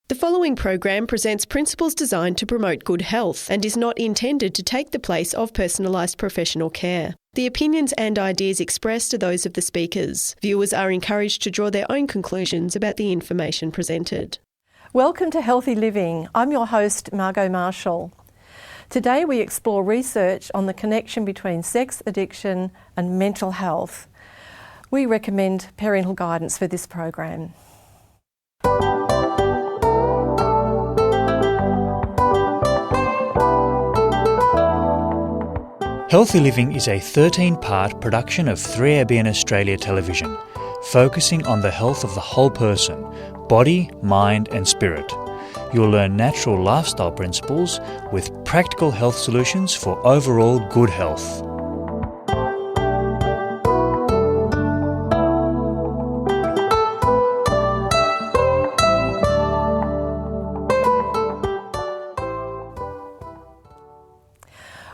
The following program presents principles designed to promote good health and is not intended to take the place of personalised professional care. The opinions and ideas expressed are those of the speakers. Viewers are encouraged to draw their own conclusions about the information presented. Welcome to Healthy Living. I'm your host, Margot Marshall. Today we explore research on the connection between sex addiction and mental health. We recommend parental guidance for this program. Healthy Living is a 13-part production of 3ABN Australia Television, focusing on the health of the whole person, body, mind and spirit. You'll learn natural lifestyle principles with practical health solutions for overall good health.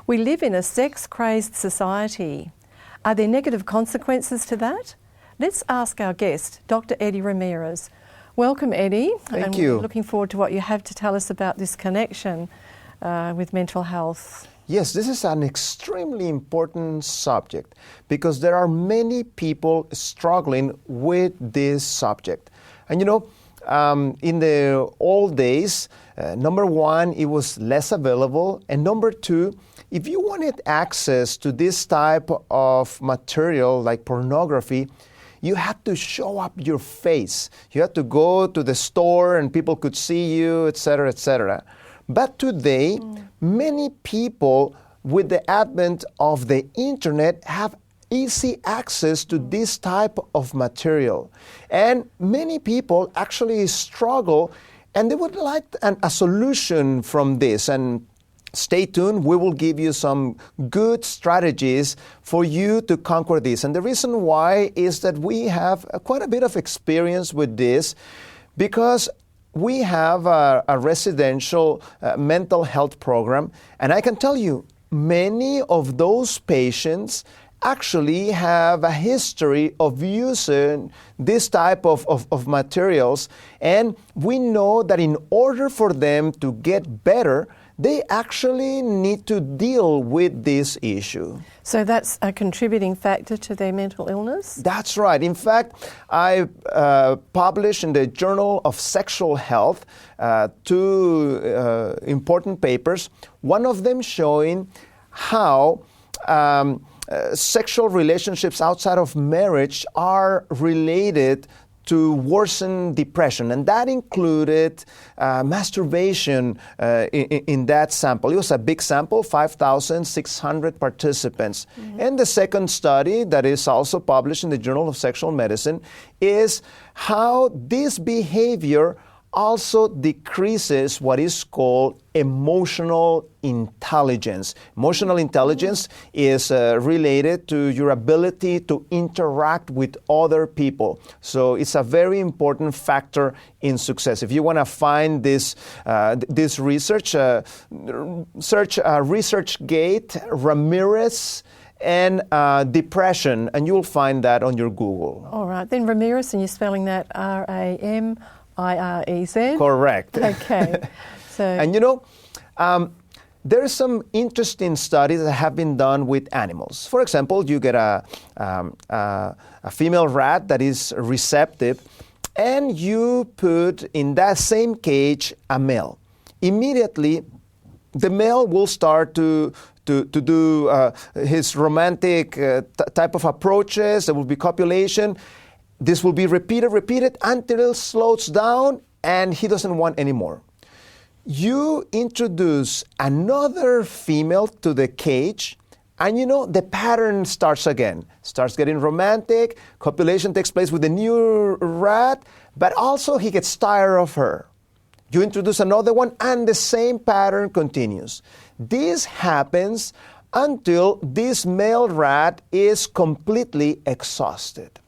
We live in a sex-crazed society. Are there negative consequences to that? Let's ask our guest, Dr. Eddie Ramirez. Welcome, Eddie. Thank you. We're looking forward to what you have to tell us about this connection with mental health. Yes, this is an extremely important subject because there are many people struggling with this subject. And in the old days, number one, it was less available, and number two, if you wanted access to this type of material like pornography, you had to show up your face. You had to go to the store and people could see you, etc., etc. But today, many people with the advent of the internet have easy access to this type of material. And many people actually struggle and they would like a solution from this. And stay tuned, we will give you some good strategies for you to conquer this. And the reason why is that we have quite a bit of experience with this because we have a residential mental health program. And I can tell you, many of those patients actually have a history of using this type of materials. And we know that in order for them to get better, they actually need to deal with this issue. So that's a contributing factor to their mental illness? That's right. In fact, I published in the Journal of Sexual Health two important papers, one of them showing how sexual relationships outside of marriage are related to worsen depression, and that included masturbation in that sample. It was a big sample, 5,600 participants. Mm-hmm. And the second study that is also published in the Journal of Sexual Medicine is how this behavior also decreases what is called emotional intelligence. Emotional intelligence is related to your ability to interact with other people. So it's a very important factor in success. If you want to find this research, search ResearchGate, Ramirez, and depression, and you'll find that on your Google. All right, then Ramirez, and you're spelling that Ramirez? Correct. Okay. And there are some interesting studies that have been done with animals. For example, you get a female rat that is receptive, and you put in that same cage a male. Immediately, the male will start to do his romantic type of approaches. There will be copulation. This will be repeated until it slows down and he doesn't want any more. You introduce another female to the cage and the pattern starts again. Starts getting romantic, copulation takes place with the new rat, but also he gets tired of her. You introduce another one and the same pattern continues. This happens until this male rat is completely exhausted.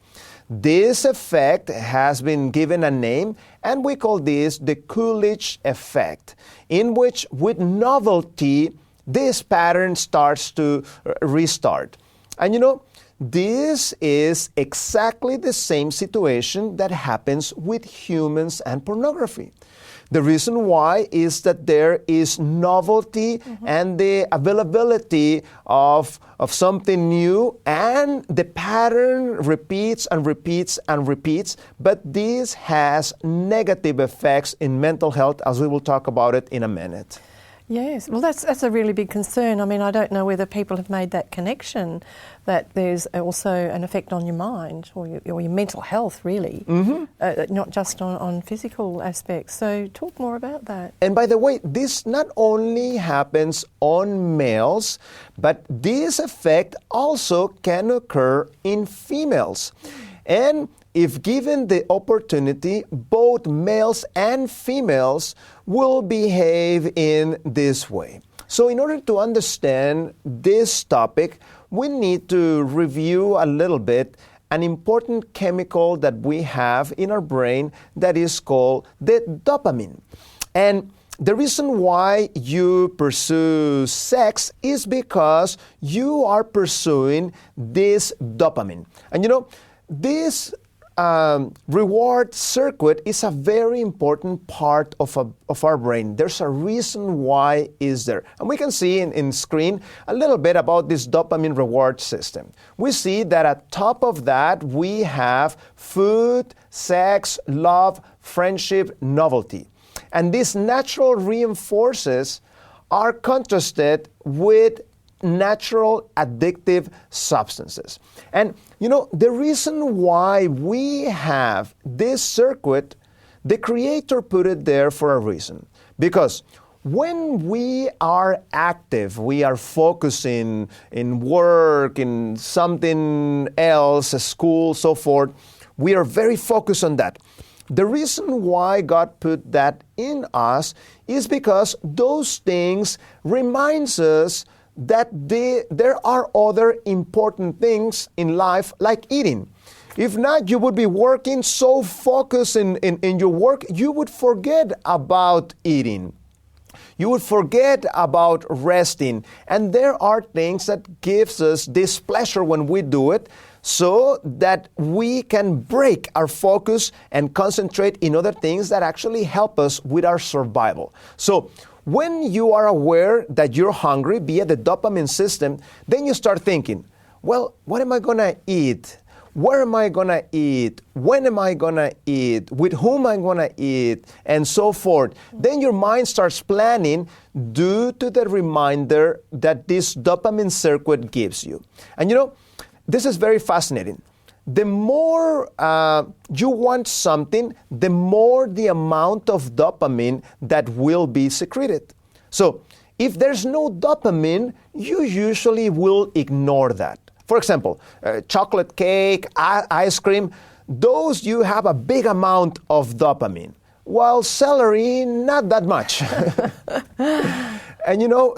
This effect has been given a name, and we call this the Coolidge effect, in which with novelty, this pattern starts to restart. And this is exactly the same situation that happens with humans and pornography. The reason why is that there is novelty and the availability of something new, and the pattern repeats and repeats and repeats, but this has negative effects in mental health, as we will talk about it in a minute. Yes, well that's a really big concern. I mean, I don't know whether people have made that connection, that there's also an effect on your mind or your mental health, really, not just on physical aspects. So talk more about that. And by the way, this not only happens on males, but this effect also can occur in females. And if given the opportunity, both males and females will behave in this way. So in order to understand this topic, we need to review a little bit an important chemical that we have in our brain that is called the dopamine. And the reason why you pursue sex is because you are pursuing this dopamine. And you know, this reward circuit is a very important part of our brain. There's a reason why is there. And we can see in screen a little bit about this dopamine reward system. We see that at top of that we have food, sex, love, friendship, novelty. And these natural reinforcers are contrasted with natural addictive substances. And you know, the reason why we have this circuit, the Creator put it there for a reason. Because when we are active, we are focusing in work, in something else, school, so forth, we are very focused on that. The reason why God put that in us is because those things reminds us that there are other important things in life, like eating. If not, you would be working so focused in your work, you would forget about eating. You would forget about resting. And there are things that gives us this pleasure when we do it, so that we can break our focus and concentrate in other things that actually help us with our survival. So when you are aware that you're hungry via the dopamine system, then you start thinking, well, what am I going to eat? Where am I going to eat? When am I going to eat? With whom am I going to eat? And so forth. Then your mind starts planning due to the reminder that this dopamine circuit gives you. And you know, this is very fascinating. The more you want something, the more the amount of dopamine that will be secreted. So if there's no dopamine, you usually will ignore that. For example, chocolate cake, ice cream, those you have a big amount of dopamine, while celery, not that much. And you know,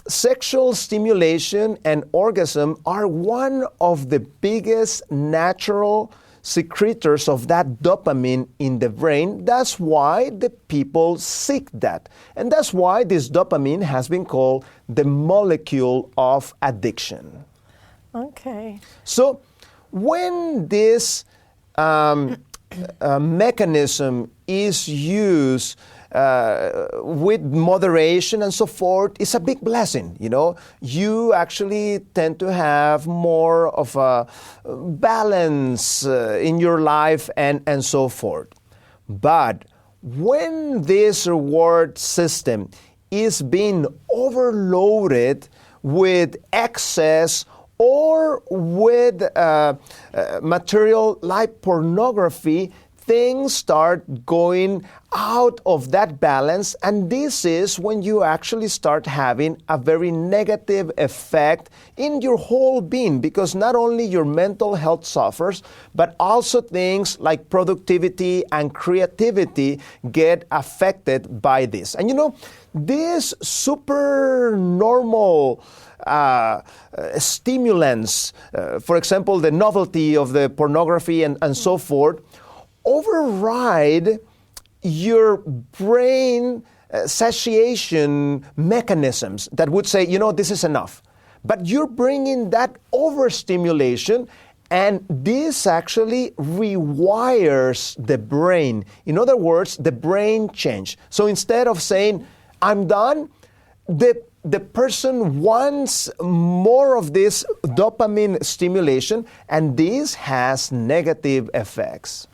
sexual stimulation and orgasm are one of the biggest natural secretors of that dopamine in the brain. That's why the people seek that. And that's why this dopamine has been called the molecule of addiction. Okay. So when this mechanism is used with moderation and so forth, it's a big blessing, you know. You actually tend to have more of a balance in your life and so forth. But when this reward system is being overloaded with excess or with material like pornography, things start going out of that balance, and this is when you actually start having a very negative effect in your whole being, because not only your mental health suffers, but also things like productivity and creativity get affected by this. And you know, this super normal stimulants, for example, the novelty of the pornography and so forth, override your brain satiation mechanisms that would say, you know, this is enough. but you're bringing that overstimulation, and this actually rewires the brain. In other words, the brain change. So instead of saying, I'm done, the person wants more of this dopamine stimulation, and this has negative effects.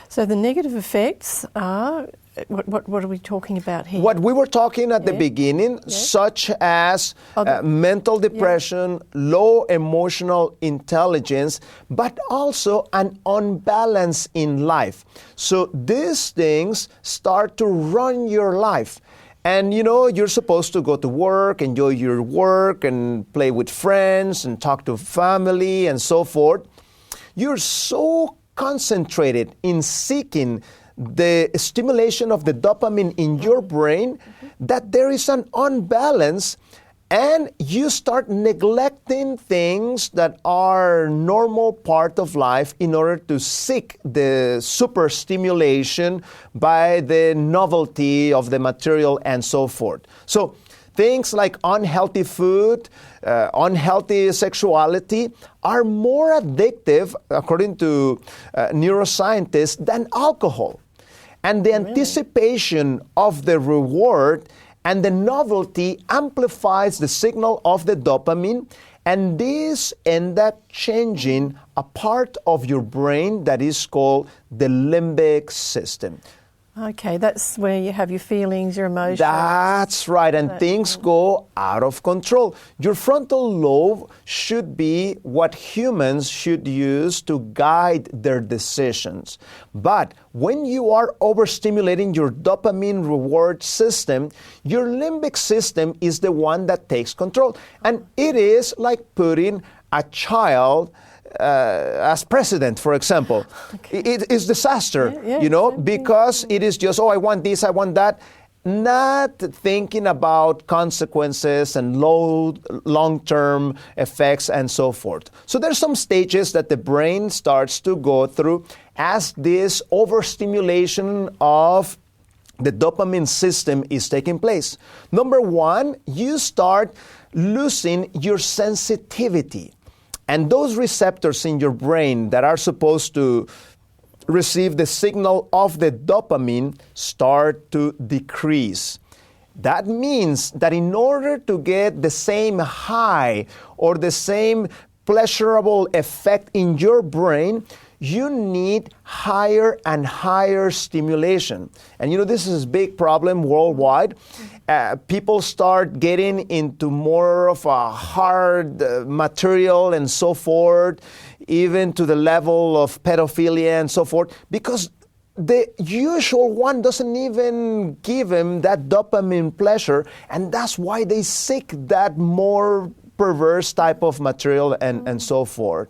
So the negative effects are, what are we talking about here? What we were talking at the beginning, such as mental depression, low emotional intelligence, but also an unbalance in life. So these things start to run your life. And you're supposed to go to work, enjoy your work, and play with friends, and talk to family, and so forth. You're so concentrated in seeking the stimulation of the dopamine in your brain that there is an unbalance, and you start neglecting things that are normal part of life in order to seek the super stimulation by the novelty of the material and so forth. So things like unhealthy food, unhealthy sexuality are more addictive, according to neuroscientists, than alcohol. And the anticipation of the reward and the novelty amplifies the signal of the dopamine, and this ends up changing a part of your brain that is called the limbic system. Okay, that's where you have your feelings, your emotions. That's right, and things go out of control. Your frontal lobe should be what humans should use to guide their decisions. But when you are overstimulating your dopamine reward system, your limbic system is the one that takes control. And it is like putting a child as president, for example. Okay. It is disaster, because it is just, I want this, I want that, not thinking about consequences and long-term effects and so forth. So there's some stages that the brain starts to go through as this overstimulation of the dopamine system is taking place. Number one, you start losing your sensitivity. And those receptors in your brain that are supposed to receive the signal of the dopamine start to decrease. That means that in order to get the same high or the same pleasurable effect in your brain, you need higher and higher stimulation. And this is a big problem worldwide. People start getting into more of a hard material and so forth, even to the level of pedophilia and so forth, because the usual one doesn't even give them that dopamine pleasure, and that's why they seek that more perverse type of material and so forth.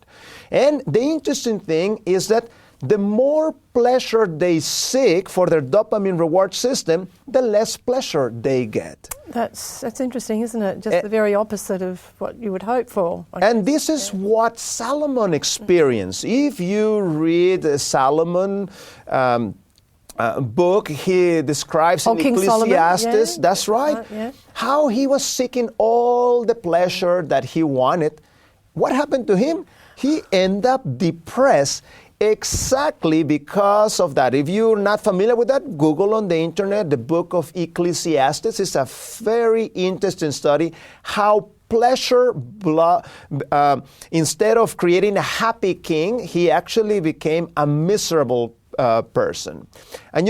And the interesting thing is that the more pleasure they seek for their dopamine reward system, the less pleasure they get. That's interesting, isn't it? Just the very opposite of what you would hope for. And this is what Solomon experienced. If you read Solomon book, he describes in Ecclesiastes, that's right, how he was seeking all the pleasure that he wanted. What happened to him? He ended up depressed exactly because of that. If you're not familiar with that, Google on the internet the book of Ecclesiastes. It's a very interesting study how pleasure, instead of creating a happy king, he actually became a miserable person. And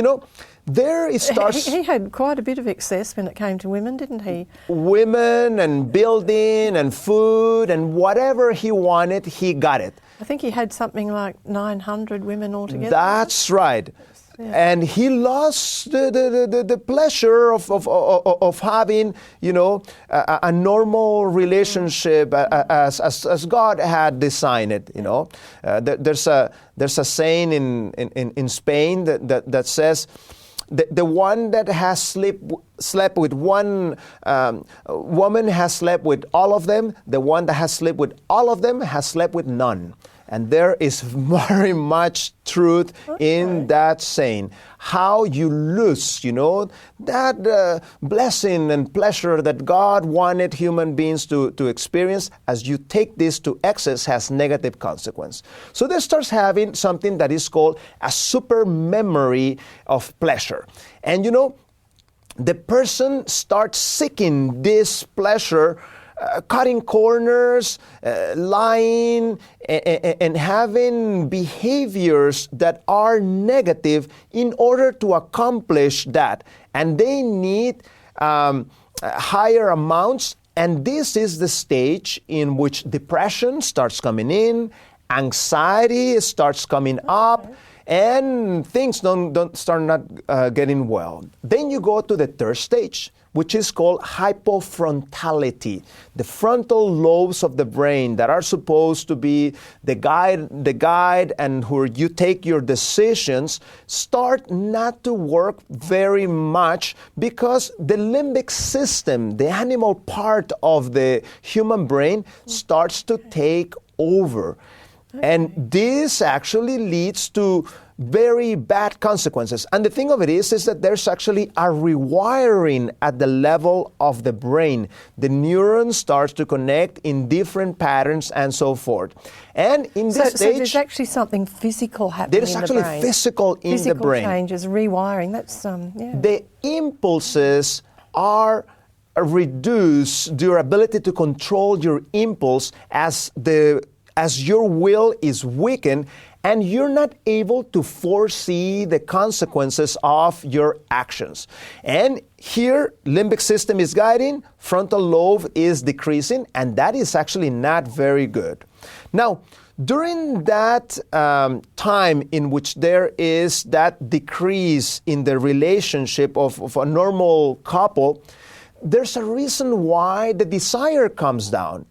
there it starts. He had quite a bit of excess when it came to women, didn't he? Women and building and food and whatever he wanted, he got it. I think he had something like 900 women altogether. That's right. Yeah. And he lost the pleasure of having, a normal relationship as God had designed it. There's a saying in Spain that says, the one that has slept with one woman has slept with all of them. The one that has slept with all of them has slept with none. And there is very much truth in that saying. How you lose, that blessing and pleasure that God wanted human beings to experience, as you take this to excess, has negative consequence. So they starts having something that is called a super memory of pleasure. And the person starts seeking this pleasure, cutting corners, lying, and having behaviors that are negative in order to accomplish that. And they need higher amounts. And this is the stage in which depression starts coming in, anxiety starts coming up, and things don't start not getting well. Then you go to the third stage, which is called hypofrontality. The frontal lobes of the brain that are supposed to be the guide and where you take your decisions start not to work very much because the limbic system, the animal part of the human brain, starts to take over. And this actually leads to very bad consequences. And the thing of it is that there's actually a rewiring at the level of the brain. The neuron starts to connect in different patterns and so forth. And in this stage, so there's actually something physical happening in the brain. There's actually physical in the brain. Physical changes, rewiring. That's yeah. The impulses are reduce your ability to control your impulse as your will is weakened, and you're not able to foresee the consequences of your actions. And here, limbic system is guiding, frontal lobe is decreasing, and that is actually not very good. Now, during that time in which there is that decrease in the relationship of a normal couple, there's a reason why the desire comes down.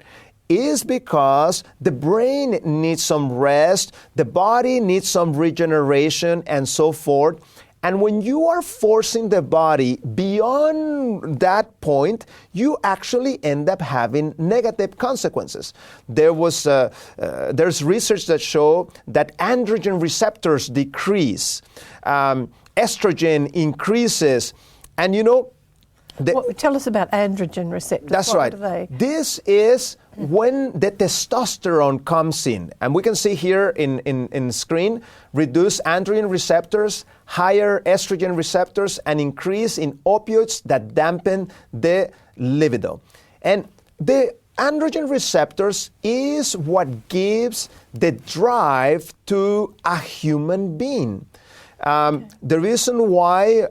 Is because the brain needs some rest, the body needs some regeneration, and so forth. And when you are forcing the body beyond that point, you actually end up having negative consequences. There's research that show that androgen receptors decrease, estrogen increases, and tell us about androgen receptors. That's what right. Are they? This is when the testosterone comes in. And we can see here in screen, reduced androgen receptors, higher estrogen receptors, and increase in opioids that dampen the libido. And the androgen receptors is what gives the drive to a human being. The reason why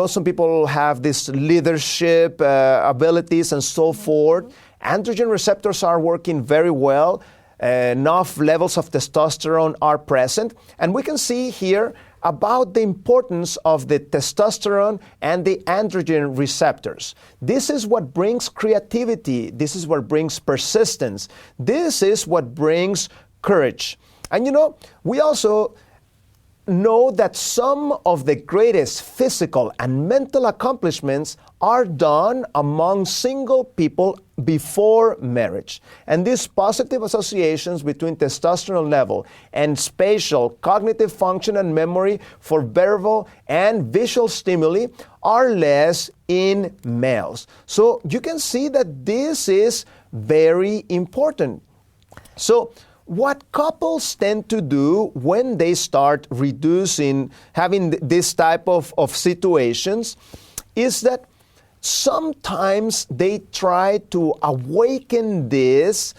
some people have this leadership abilities and so forth. Androgen receptors are working very well. Enough levels of testosterone are present. And we can see here about the importance of the testosterone and the androgen receptors. This is what brings creativity. This is what brings persistence. This is what brings courage. And we also know that some of the greatest physical and mental accomplishments are done among single people before marriage. And these positive associations between testosterone level and spatial, cognitive function and memory for verbal and visual stimuli are less in males. So you can see that this is very important. So what couples tend to do when they start having this type of situations is that sometimes they try to awaken this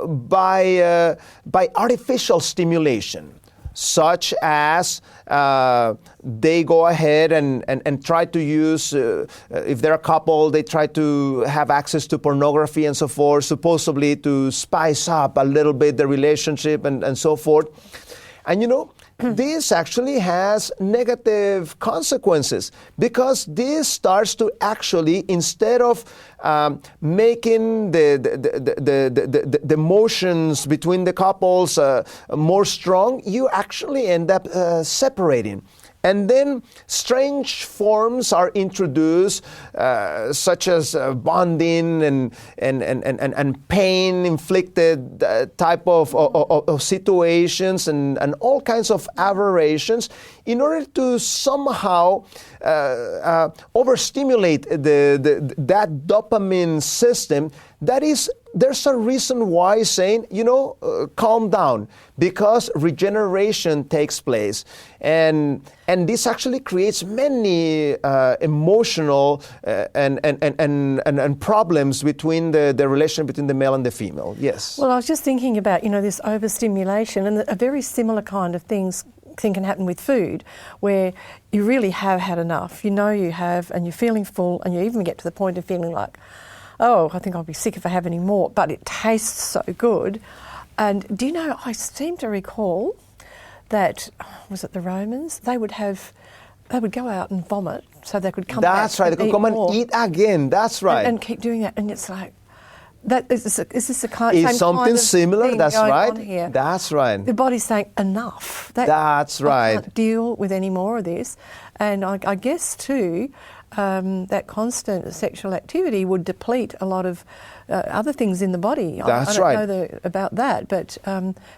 by artificial stimulation, such as they go ahead and try to use, if they're a couple, they try to have access to pornography and so forth, supposedly to spice up a little bit the relationship and so forth. And this actually has negative consequences because this starts to actually, instead of making the emotions between the couples more strong, you actually end up separating. And then strange forms are introduced, such as bonding and pain-inflicted type of situations and all kinds of aberrations in order to somehow overstimulate that dopamine system. There's a reason why saying, calm down, because regeneration takes place. And this actually creates many emotional and problems between the relation between the male and the female. Yes. Well, I was just thinking about, this overstimulation, and a very similar kind of thing can happen with food, where you really have had enough. You have, and you're feeling full, and you even get to the point of feeling like, oh, I think I'll be sick if I have any more, but it tastes so good. And do you know, I seem to recall that, was it the Romans? They would go out and vomit so they could come back. That's right, they could come and eat again. That's right. And keep doing that. And it's like, is this a kind It's something kind of similar, thing that's going right. on here? That's right. The body's saying enough. That's right. I can't deal with any more of this. And I guess too, that constant sexual activity would deplete a lot of other things in the body. That's I don't know about that, but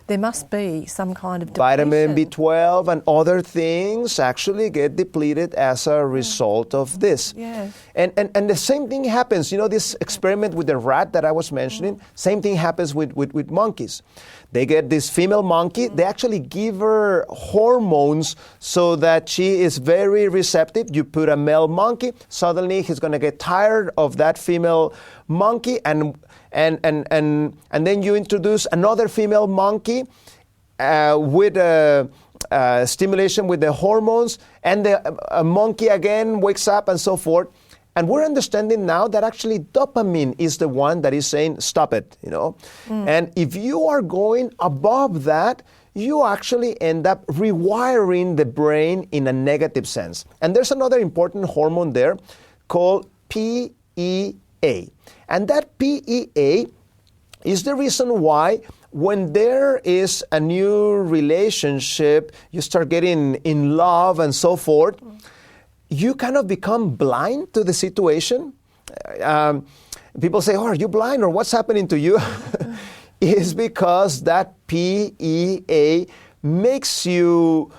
there must be some kind of depletion. Vitamin B12 and other things actually get depleted as a result of this. Yeah. And the same thing happens, this experiment with the rat that I was mentioning, same thing happens with monkeys. They get this female monkey, they actually give her hormones so that she is very receptive. You put a male monkey, suddenly he's going to get tired of that female monkey, and then you introduce another female monkey with stimulation with the hormones, and the monkey again wakes up and so forth. And we're understanding now that actually dopamine is the one that is saying, stop it, And if you are going above that, you actually end up rewiring the brain in a negative sense. And there's another important hormone there called PEA. And that PEA is the reason why when there is a new relationship, you start getting in love and so forth, you kind of become blind to the situation. People say, are you blind, or what's happening to you? Is because that PEA makes you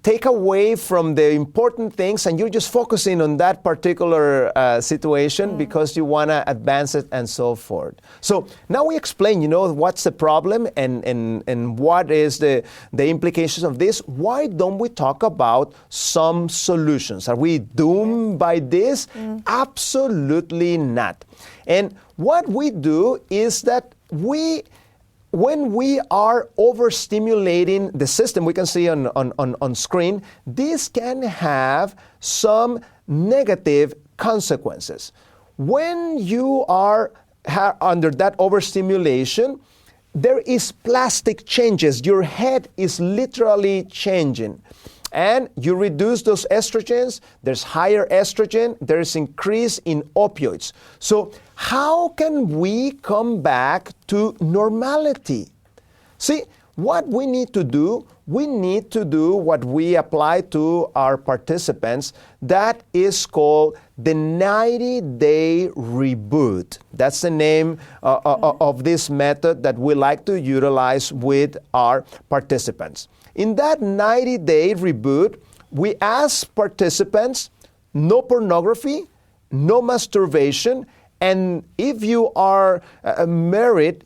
take away from the important things, and you're just focusing on that particular situation because you want to advance it and so forth. So now we explain, what's the problem and what is the implications of this. Why don't we talk about some solutions? Are we doomed by this? Absolutely not. And what we do is that when we are overstimulating the system, we can see on screen, this can have some negative consequences. When you are under that overstimulation, there is plastic changes. Your head is literally changing. And you reduce those estrogens, there's higher estrogen, there's increase in opioids. So how can we come back to normality? See, what we need to do what we apply to our participants. That is called the 90-day reboot. That's the name of this method that we like to utilize with our participants. In that 90-day reboot, we ask participants no pornography, no masturbation, and if you are married,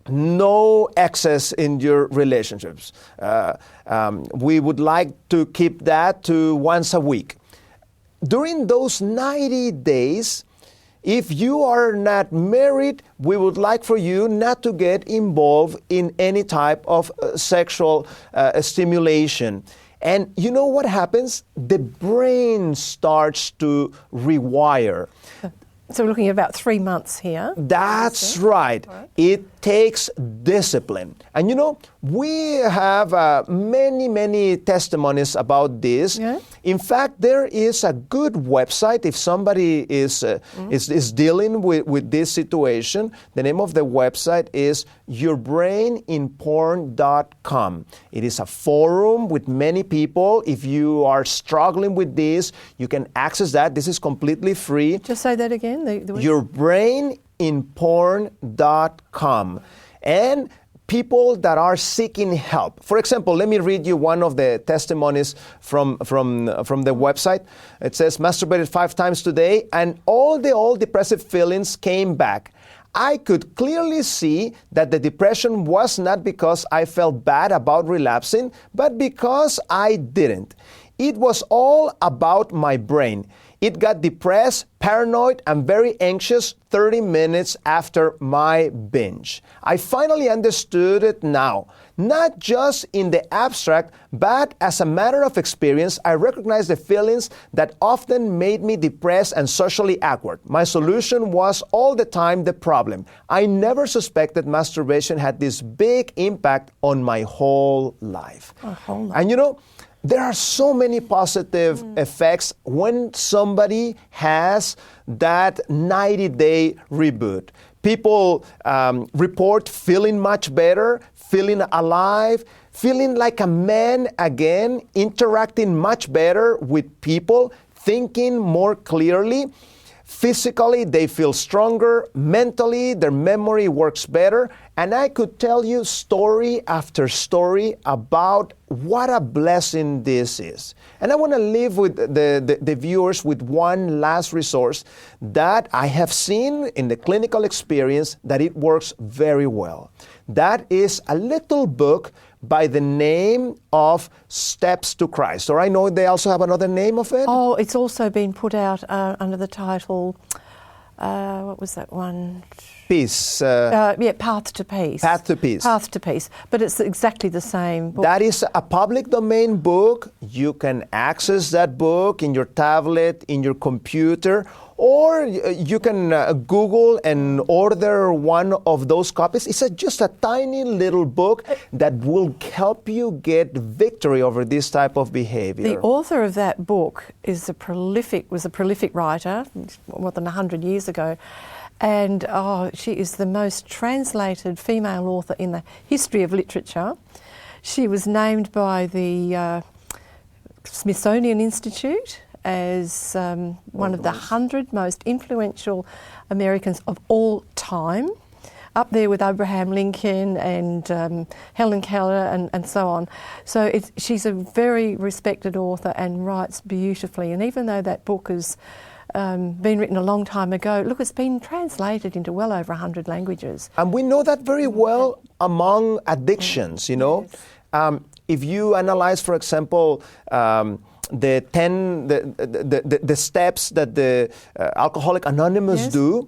no excess in your relationships. We would like to keep that to once a week. During those 90 days, if you are not married, we would like for you not to get involved in any type of sexual stimulation. And you know what happens? The brain starts to rewire. So we're looking at about 3 months here. That's right. It takes discipline. And you know, we have many testimonies about this. Yeah. In fact, there is a good website if somebody is dealing with this situation. The name of the website is yourbraininporn.com. It is a forum with many people. If you are struggling with this, you can access that. This is completely free. Just say that again. Yourbraininporn.com. And people that are seeking help. For example, let me read you one of the testimonies from the website. It says, masturbated 5 times today, and all the old depressive feelings came back. I could clearly see that the depression was not because I felt bad about relapsing, but because I didn't. It was all about my brain. It got depressed, paranoid, and very anxious 30 minutes after my binge. I finally understood it now. Not just in the abstract, but as a matter of experience, I recognize the feelings that often made me depressed and socially awkward. My solution was all the time the problem. I never suspected masturbation had this big impact on my whole life. And you know, there are so many positive effects when somebody has that 90-day reboot. People report feeling much better, feeling alive, feeling like a man again, interacting much better with people, thinking more clearly. Physically, they feel stronger. Mentally, their memory works better. And I could tell you story after story about what a blessing this is. And I want to leave with the viewers with one last resource that I have seen in the clinical experience that it works very well. That is a little book by the name of Steps to Christ. Or I know they also have another name of it. Oh, it's also been put out under the title, what was that one? Peace. Path to Peace. Path to Peace. Path to Peace. But it's exactly the same book. That is a public domain book. You can access that book in your tablet, in your computer, or you can Google and order one of those copies. It's just a tiny little book that will help you get victory over this type of behavior. The author of that book was a prolific writer, more than 100 years ago. And she is the most translated female author in the history of literature. She was named by the Smithsonian Institute as one of the 100 most influential Americans of all time, up there with Abraham Lincoln and Helen Keller and so on. So she's a very respected author and writes beautifully. And even though that book has been written a long time ago, look, it's been translated into well over 100 languages. And we know that very well among addictions, you know. Yes. If you analyze, for example, the steps that the Alcoholic Anonymous do,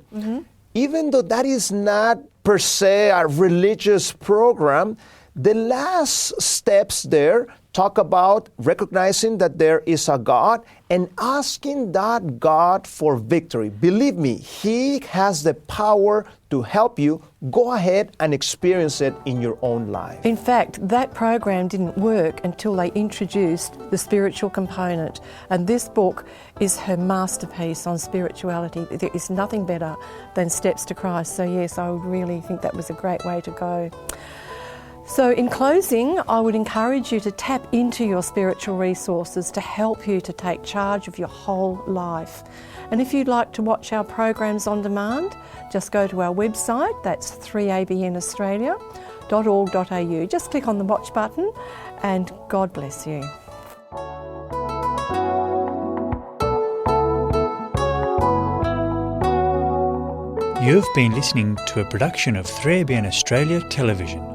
even though that is not per se a religious program, the last steps there talk about recognizing that there is a God and asking that God for victory. Believe me, He has the power to help you. Go ahead and experience it in your own life. In fact, that program didn't work until they introduced the spiritual component. And this book is her masterpiece on spirituality. There is nothing better than Steps to Christ. So yes, I would really think that was a great way to go. So in closing, I would encourage you to tap into your spiritual resources to help you to take charge of your whole life. And if you'd like to watch our programs on demand, just go to our website, that's 3abnaustralia.org.au. Just click on the watch button and God bless you. You've been listening to a production of 3ABN Australia Television.